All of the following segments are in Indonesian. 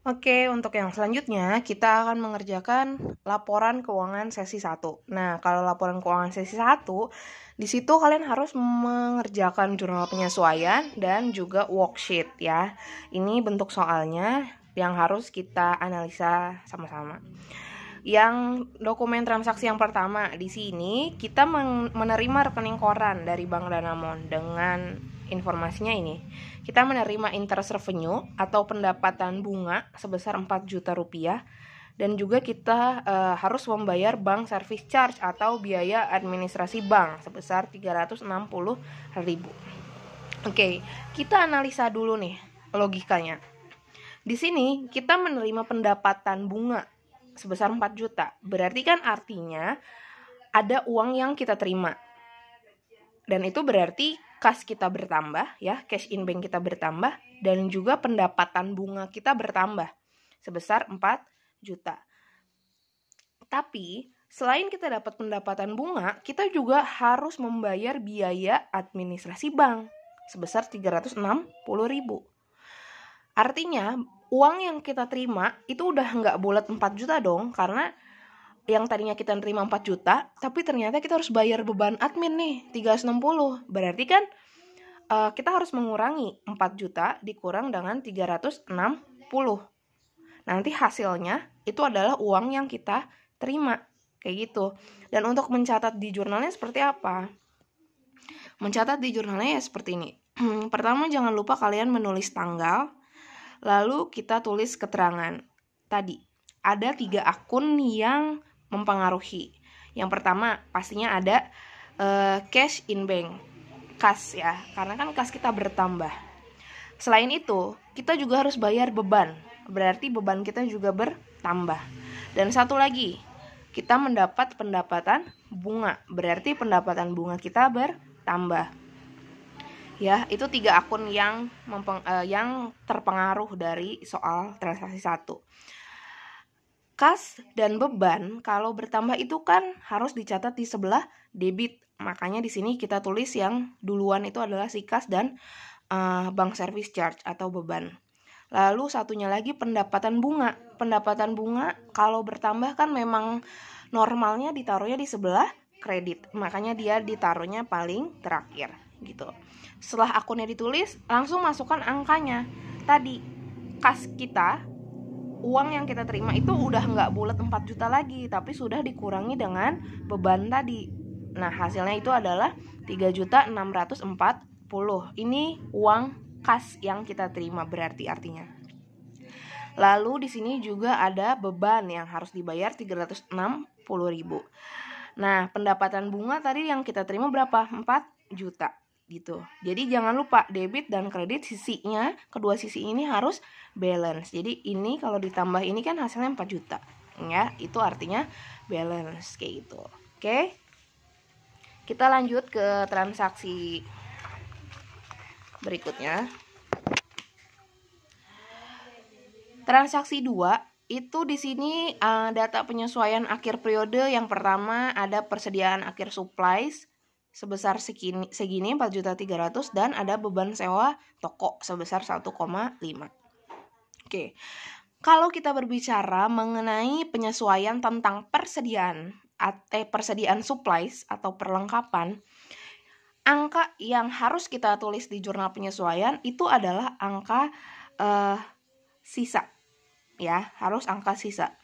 Oke, untuk yang selanjutnya kita akan mengerjakan laporan keuangan sesi 1. Nah, kalau laporan keuangan sesi 1, di situ kalian harus mengerjakan jurnal penyesuaian dan juga worksheet ya. Ini bentuk soalnya yang harus kita analisa sama-sama. Yang dokumen transaksi yang pertama di sini kita menerima rekening koran dari Bank Danamon dengan informasinya ini. Kita menerima interest revenue atau pendapatan bunga sebesar 4 juta rupiah dan juga kita harus membayar bank service charge atau biaya administrasi bank sebesar 360.000. Oke, kita analisa dulu nih logikanya. Di sini kita menerima pendapatan bunga sebesar 4 juta. Berarti kan artinya ada uang yang kita terima. Dan itu berarti kas kita bertambah ya, cash in bank kita bertambah dan juga pendapatan bunga kita bertambah sebesar 4 juta. Tapi selain kita dapat pendapatan bunga, kita juga harus membayar biaya administrasi bank sebesar 360.000. Artinya uang yang kita terima itu udah nggak bulat 4 juta dong, karena yang tadinya kita terima 4 juta, tapi ternyata kita harus bayar beban admin nih 360. Berarti kan kita harus mengurangi 4 juta dikurang dengan 360. Nanti hasilnya itu adalah uang yang kita terima, kayak gitu. Dan untuk mencatat di jurnalnya seperti apa? Mencatat di jurnalnya ya seperti ini. Pertama, jangan lupa kalian menulis tanggal. Lalu kita tulis keterangan. Tadi, ada 3 akun yang mempengaruhi. Yang pertama, pastinya ada cash in bank. Kas ya, karena kan kas kita bertambah. Selain itu, kita juga harus bayar beban. Berarti beban kita juga bertambah. Dan satu lagi, kita mendapat pendapatan bunga. Berarti pendapatan bunga kita bertambah. Ya, itu 3 akun yang terpengaruh dari soal transaksi 1. Kas dan beban kalau bertambah itu kan harus dicatat di sebelah debit. Makanya di sini kita tulis yang duluan itu adalah si kas dan bank service charge atau beban. Lalu satunya lagi pendapatan bunga. Pendapatan bunga kalau bertambah kan memang normalnya ditaruhnya di sebelah kredit. Makanya dia ditaruhnya paling terakhir gitu. Setelah akunnya ditulis, langsung masukkan angkanya. Tadi kas kita, uang yang kita terima itu udah nggak bulat 4 juta lagi, tapi sudah dikurangi dengan beban tadi. Nah, hasilnya itu adalah 3.640. Ini uang kas yang kita terima berarti artinya. Lalu di sini juga ada beban yang harus dibayar 360.000. Nah, pendapatan bunga tadi yang kita terima berapa? 4 juta gitu. Jadi jangan lupa debit dan kredit sisinya, kedua sisi ini harus balance. Jadi ini kalau ditambah ini kan hasilnya 4 juta. Ya, itu artinya balance kayak gitu. Oke. Kita lanjut ke transaksi berikutnya. Transaksi 2 itu di sini data penyesuaian akhir periode. Yang pertama ada persediaan akhir supplies sebesar segini 4.300.000 dan ada beban sewa toko sebesar 1,5. Oke. Kalau kita berbicara mengenai penyesuaian tentang persediaan supplies atau perlengkapan, angka yang harus kita tulis di jurnal penyesuaian itu adalah angka sisa. Ya, harus angka sisa.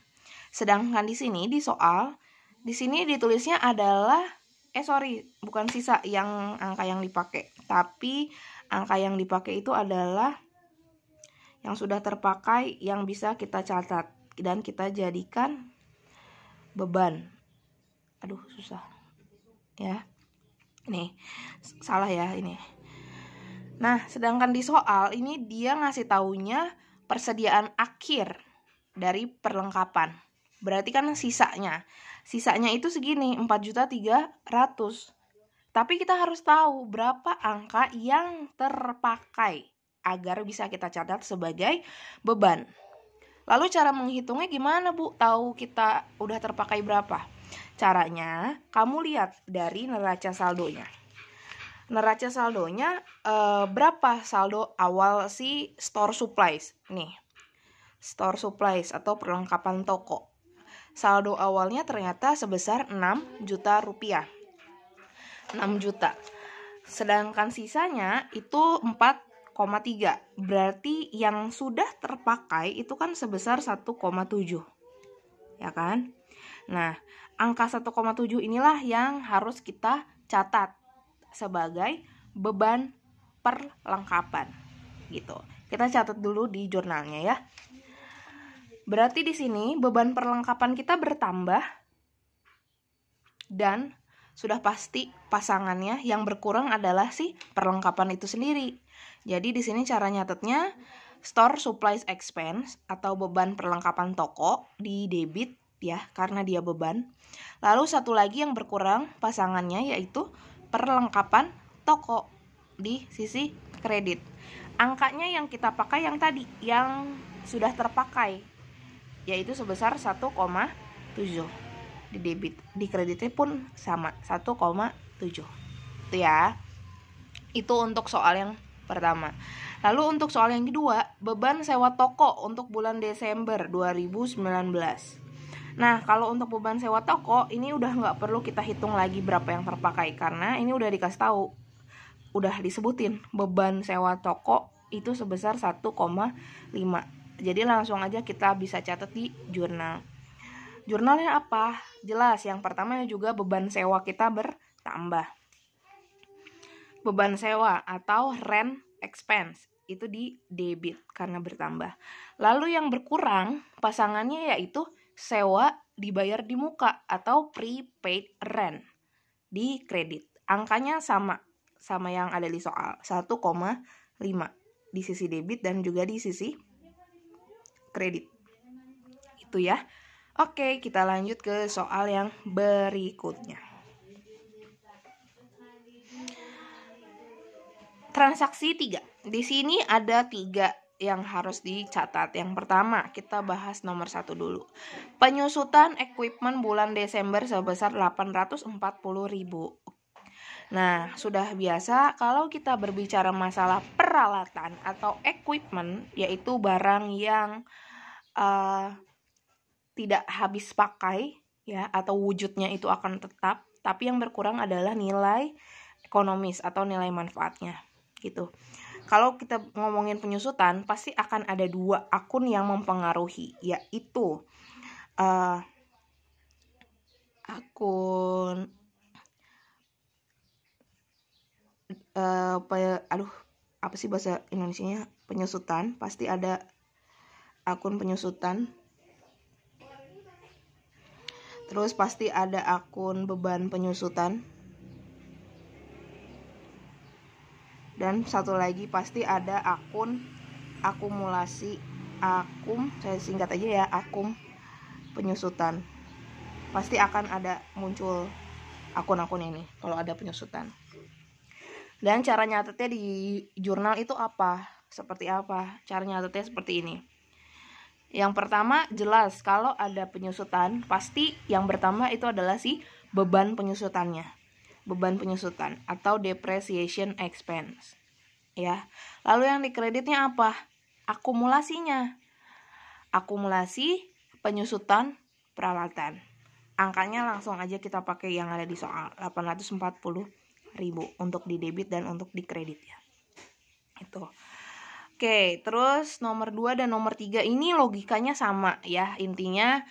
Sedangkan di sini di soal, di sini ditulisnya adalah bukan sisa yang angka yang dipakai, tapi angka yang dipakai itu adalah yang sudah terpakai yang bisa kita catat dan kita jadikan beban. Aduh, susah. Ya. Nih, salah ya ini. Nah, sedangkan di soal ini dia ngasih taunya persediaan akhir dari perlengkapan. Berarti kan sisanya itu segini 4.300.000. Tapi kita harus tahu berapa angka yang terpakai agar bisa kita catat sebagai beban. Lalu cara menghitungnya gimana, Bu? Tahu kita udah terpakai berapa? Caranya kamu lihat dari neraca saldonya. Neraca saldonya berapa saldo awal si store supplies? Nih. store supplies atau perlengkapan toko. Saldo awalnya ternyata sebesar 6 juta rupiah. 6 juta. Sedangkan sisanya itu 4,3. Berarti yang sudah terpakai itu kan sebesar 1,7. Ya kan? Nah, angka 1,7 inilah yang harus kita catat sebagai beban perlengkapan gitu. Kita catat dulu di jurnalnya ya. Berarti di sini beban perlengkapan kita bertambah dan sudah pasti pasangannya yang berkurang adalah si perlengkapan itu sendiri. Jadi di sini cara nyatetnya store supplies expense atau beban perlengkapan toko di debit ya karena dia beban. Lalu satu lagi yang berkurang pasangannya yaitu perlengkapan toko di sisi kredit. Angkanya yang kita pakai yang tadi yang sudah terpakai yaitu sebesar 1,7 di debit, di kreditnya pun sama 1,7 itu ya. Itu untuk soal yang pertama. Lalu untuk soal yang kedua, beban sewa toko untuk bulan Desember 2019. Nah, kalau untuk beban sewa toko ini udah nggak perlu kita hitung lagi berapa yang terpakai karena ini udah dikasih tahu, udah disebutin beban sewa toko itu sebesar 1,5. Jadi langsung aja kita bisa catat di jurnal. Jurnalnya apa? Jelas, yang pertama juga beban sewa kita bertambah. Beban sewa atau rent expense itu di debit karena bertambah. Lalu yang berkurang pasangannya yaitu sewa dibayar di muka atau prepaid rent di kredit. Angkanya sama yang ada di soal, 1,5 di sisi debit dan juga di sisi kredit. Itu ya. Oke, kita lanjut ke soal yang berikutnya. Transaksi 3. Di sini ada 3 yang harus dicatat. Yang pertama, kita bahas nomor 1 dulu. Penyusutan equipment bulan Desember sebesar 840.000. Nah, sudah biasa kalau kita berbicara masalah peralatan atau equipment, yaitu barang yang tidak habis pakai ya atau wujudnya itu akan tetap, tapi yang berkurang adalah nilai ekonomis atau nilai manfaatnya gitu. Kalau kita ngomongin penyusutan pasti akan ada 2 akun yang mempengaruhi, yaitu akun apa sih bahasa Indonesianya, penyusutan, pasti ada akun penyusutan. Terus pasti ada akun beban penyusutan. Dan satu lagi pasti ada akun akumulasi, saya singkat aja ya, akum penyusutan. Pasti akan ada muncul akun-akun ini kalau ada penyusutan. Dan cara nyatetnya di jurnal itu apa? Seperti apa? Cara nyatetnya seperti ini. Yang pertama, jelas kalau ada penyusutan pasti yang bertambah itu adalah si beban penyusutannya. Beban penyusutan atau depreciation expense. Ya. Lalu yang di kreditnya apa? Akumulasinya. Akumulasi penyusutan peralatan. Angkanya langsung aja kita pakai yang ada di soal, 840.000 untuk di debit dan untuk di kredit ya. Itu. Oke, terus nomor 2 dan nomor 3 ini logikanya sama ya. Intinya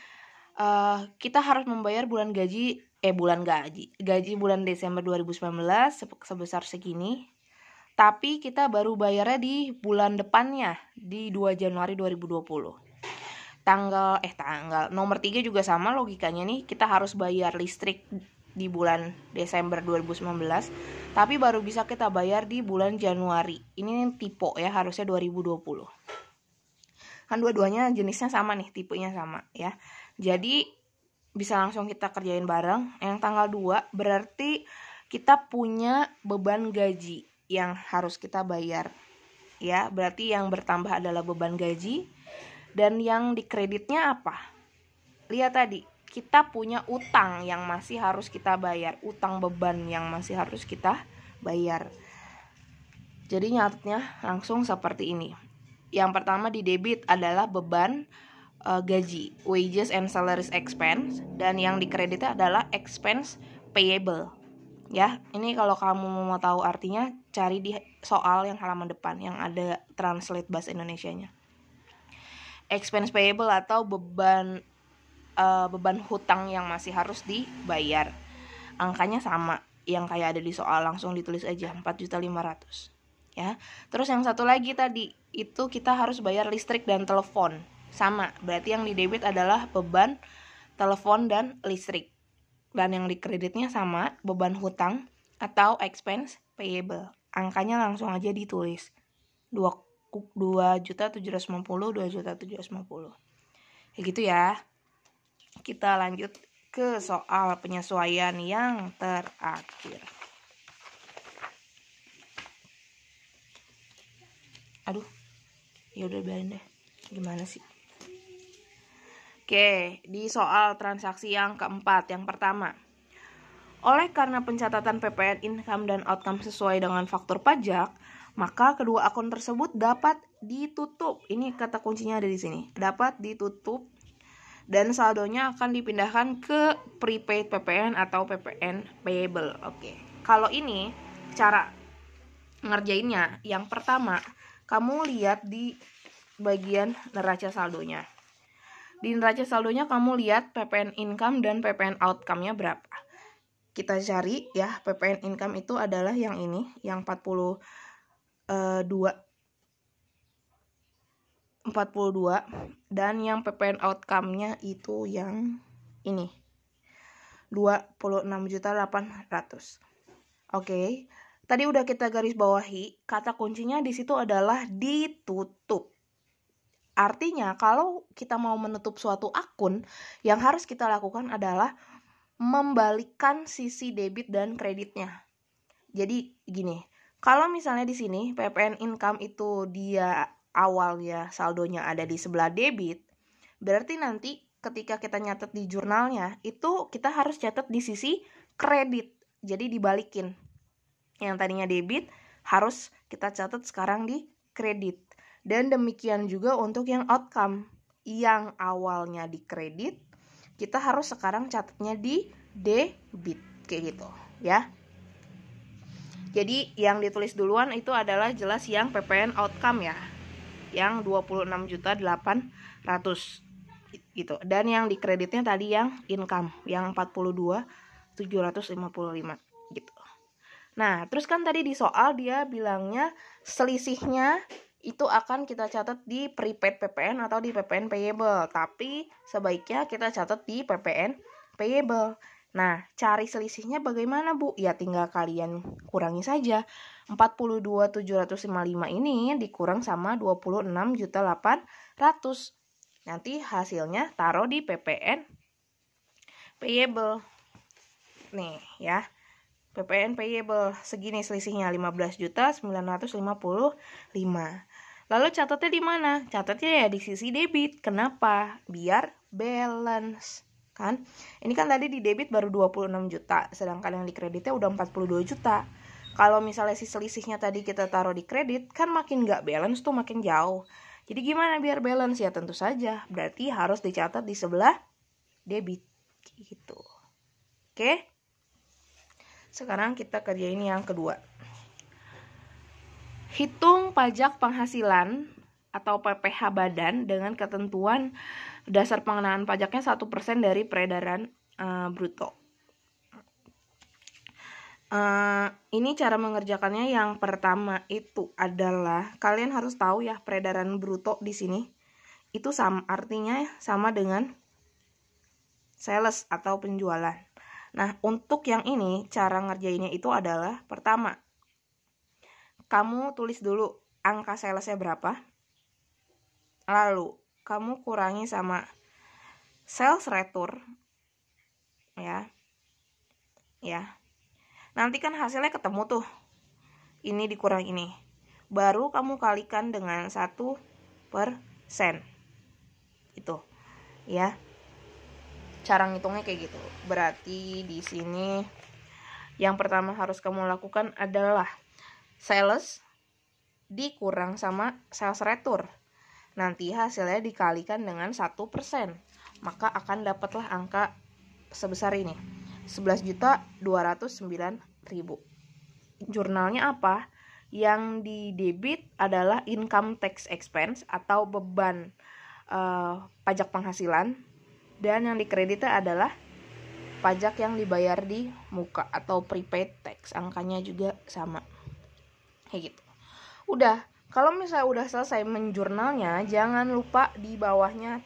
kita harus membayar gaji bulan Desember 2019 sebesar segini. Tapi kita baru bayarnya di bulan depannya, di 2 Januari 2020. Tanggal nomor 3 juga sama logikanya nih, kita harus bayar listrik di bulan Desember 2019, tapi baru bisa kita bayar di bulan Januari. Ini tipe ya, harusnya 2020. Kan dua-duanya jenisnya sama nih, tipenya sama ya. Jadi bisa langsung kita kerjain bareng. Yang tanggal 2 berarti kita punya beban gaji yang harus kita bayar. Ya, berarti yang bertambah adalah beban gaji. Dan yang di kreditnya apa? Lihat tadi, kita punya utang yang masih harus kita bayar, utang beban yang masih harus kita bayar. Jadi nyatetnya langsung seperti ini. Yang pertama di debit adalah beban gaji, wages and salaries expense, dan yang dikreditnya adalah expense payable. Ya, ini kalau kamu mau tahu artinya, cari di soal yang halaman depan yang ada translate bahasa Indonesianya. Expense payable atau beban hutang yang masih harus dibayar. Angkanya sama yang kayak ada di soal, langsung ditulis aja 4.500.000. Ya. Terus yang satu lagi tadi itu kita harus bayar listrik dan telepon. Sama, berarti yang di debit adalah beban telepon dan listrik. Dan yang di kreditnya sama, beban hutang atau expense payable. Angkanya langsung aja ditulis. 2.750.000, 2.750.000. Kayak gitu ya. Kita lanjut ke soal penyesuaian yang terakhir. Aduh, ya udah biarin deh. Gimana sih? Oke, di soal transaksi yang keempat, yang pertama. Oleh karena pencatatan PPN income dan outcome sesuai dengan faktur pajak, maka kedua akun tersebut dapat ditutup. Ini kata kuncinya ada di sini. Dapat ditutup dan saldonya akan dipindahkan ke prepaid PPN atau PPN payable. Oke. Kalau ini cara ngerjainnya, yang pertama, kamu lihat di bagian neraca saldonya. Di neraca saldonya kamu lihat PPN income dan PPN outcome-nya berapa. Kita cari ya, PPN income itu adalah yang ini, yang 42, dan yang PPN outcome-nya itu yang ini, 26.800.000. Oke. Tadi udah kita garis bawahi, kata kuncinya di situ adalah ditutup. Artinya kalau kita mau menutup suatu akun, yang harus kita lakukan adalah membalikkan sisi debit dan kreditnya. Jadi gini, kalau misalnya di sini PPN income itu dia awalnya saldonya ada di sebelah debit, berarti nanti ketika kita nyatet di jurnalnya, itu kita harus catat di sisi kredit. Jadi dibalikin. Yang tadinya debit harus kita catat sekarang di kredit. Dan demikian juga untuk yang outcome. Yang awalnya di kredit, kita harus sekarang catatnya di debit. Kayak gitu ya. Jadi yang ditulis duluan itu adalah jelas yang PPN outcome ya. Yang 26.800.000 gitu. Dan yang di kreditnya tadi yang income, yang 42.755 gitu. Nah, terus kan tadi di soal dia bilangnya selisihnya itu akan kita catat di prepaid PPN atau di PPN payable. Tapi sebaiknya kita catat di PPN payable. Nah, cari selisihnya bagaimana, Bu? Ya tinggal kalian kurangi saja. 42.755 ini dikurang sama 26.800.000. Nanti hasilnya taruh di PPN payable. Nih ya. PPN payable segini selisihnya 15.955. Lalu catatnya di mana? Catatnya ya di sisi debit. Kenapa? Biar balance. Kan? Ini kan tadi di debit baru 26 juta, sedangkan yang di kreditnya udah 42 juta. Kalau misalnya si selisihnya tadi kita taruh di kredit, kan makin nggak balance tuh, makin jauh. Jadi gimana biar balance? Ya tentu saja, berarti harus dicatat di sebelah debit. Gitu. Oke? Sekarang kita kerjain yang kedua. Hitung pajak penghasilan atau PPh badan dengan ketentuan dasar pengenaan pajaknya 1% dari peredaran bruto. Ini cara mengerjakannya. Yang pertama itu adalah kalian harus tahu ya, peredaran bruto di sini itu artinya sama dengan sales atau penjualan. Nah, untuk yang ini cara ngerjainnya itu adalah pertama, kamu tulis dulu angka salesnya berapa. Lalu kamu kurangi sama sales return ya. Nanti kan hasilnya ketemu tuh. Ini dikurang ini. Baru kamu kalikan dengan 1%. Itu. Ya. Cara ngitungnya kayak gitu. Berarti di sini yang pertama harus kamu lakukan adalah sales dikurang sama sales return. nanti hasilnya dikalikan dengan 1%, maka akan dapatlah angka sebesar ini, 11.209.000. Jurnalnya apa? Yang di debit adalah income tax expense atau beban pajak penghasilan, dan yang dikreditnya adalah pajak yang dibayar di muka atau prepaid tax. Angkanya juga sama. Kayak gitu. Udah, kalau misalnya udah selesai menjurnalnya, jangan lupa di bawahnya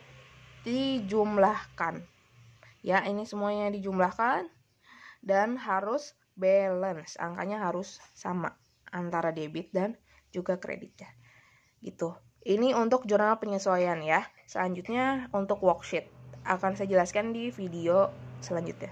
dijumlahkan. Ya, ini semuanya dijumlahkan dan harus balance. Angkanya harus sama antara debit dan juga kreditnya. Gitu. Ini untuk jurnal penyesuaian ya. Selanjutnya untuk worksheet akan saya jelaskan di video selanjutnya.